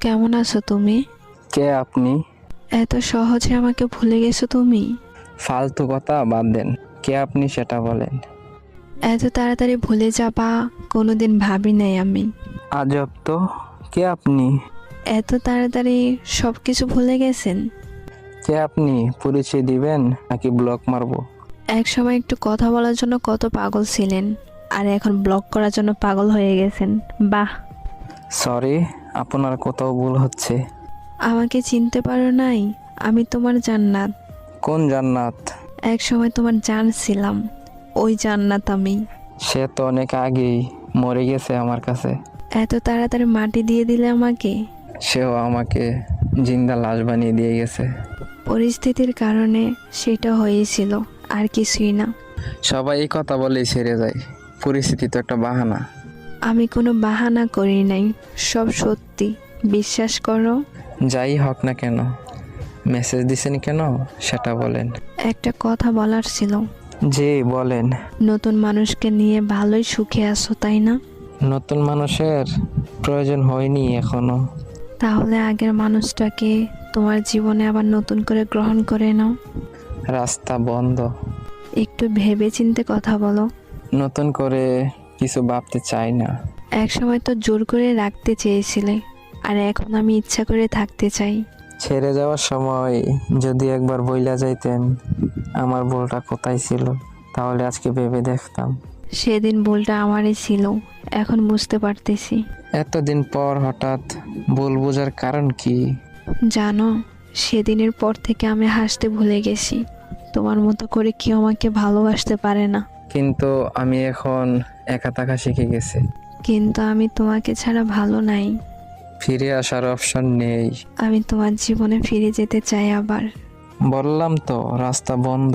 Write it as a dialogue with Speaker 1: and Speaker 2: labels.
Speaker 1: কেমন আছো তুমি?
Speaker 2: কে আপনি?
Speaker 1: এত সহজে আমাকে ভুলে গেছো তুমি?
Speaker 2: ফালতু কথা বাদ দেন। কে আপনি সেটা বলেন।
Speaker 1: এত তাড়াতাড়ি ভুলে যাবা কোনোদিন ভাবি নাই আমি।
Speaker 2: আজব তো। কে আপনি?
Speaker 1: এত তাড়াতাড়ি সব কিছু ভুলে গেছেন?
Speaker 2: কে আপনি? পরিচয় দিবেন নাকি ব্লক মারবো?
Speaker 1: এক সময় একটু কথা বলার জন্য কত পাগল ছিলেন, আর এখন ব্লক করার জন্য পাগল হয়ে গেছেন। বাহ।
Speaker 2: সরি, আপনার কোথাও ভুল হচ্ছে।
Speaker 1: আমাকে চিনতে পারো নাই? আমি তোমার জান্নাত।
Speaker 2: কোন জান্নাত?
Speaker 1: এক সময় তোমার জান ছিলাম, ওই জান্নাত আমি।
Speaker 2: সে তো অনেক আগেই মরে গেছে আমার কাছে।
Speaker 1: এত তাড়াতাড়ি মাটি দিয়ে দিলে আমাকে।
Speaker 2: সেও আমাকে জিন্দা লাশ বানিয়ে দিয়ে গেছে।
Speaker 1: পরিস্থিতির কারণে সেটা হয়েছিল, আর কিছুই না।
Speaker 2: সবাই এই কথা বলেই ছেড়ে যায়। পরিস্থিতি তো একটা বাহানা।
Speaker 1: আমি কোনো বাহানা করি নাই, সব সত্যি, বিশ্বাস করো।
Speaker 2: যাই হোক না কেন, মেসেজ দিছেন কেন সেটা বলেন।
Speaker 1: একটা কথা বলার ছিল।
Speaker 2: জি বলেন।
Speaker 1: নতুন মানুষকে নিয়ে ভালোই সুখে আছো তাই না?
Speaker 2: নতুন মানুষের প্রয়োজন হয়নি এখনো।
Speaker 1: তাহলে আগের মানুষটাকে তোমার জীবনে আবার নতুন করে গ্রহণ করে নাও।
Speaker 2: রাস্তা বন্ধ।
Speaker 1: একটু ভেবে চিন্তে কথা বলো।
Speaker 2: নতুন করে কিছু ভাবতে চাই না।
Speaker 1: এক সময় তো জোর করে রাখতে চেয়েছিলে, আর এখন আমি ইচ্ছা করে থাকতে চাই।
Speaker 2: ছেড়ে যাওয়ার সময় যদি একবার বইলা যাইতেন আমার ভুলটা কোথায় ছিল, তাহলে আজকে ভেবে দেখতাম।
Speaker 1: সেদিন ভুলটা আমারই ছিল, এখন বুঝতে পারতেছি।
Speaker 2: এতদিন পর হঠাৎ ভুল বোঝার কারণ কি?
Speaker 1: জানো, সেদিনের পর থেকে আমি হাসতে ভুলে গেছি। তোমার মতো করে কেউ আমাকে ভালোবাসতে পারে না।
Speaker 2: কিন্তু আমি এখন একা থাকা শিখে গেছি।
Speaker 1: কিন্তু আমি তোমাকে ছাড়া ভালো নাই।
Speaker 2: ফিরে আসার অপশন নেই।
Speaker 1: আমি তোমার জীবনে ফিরে যেতে চাই আবার।
Speaker 2: বললাম তো রাস্তা বন্ধ।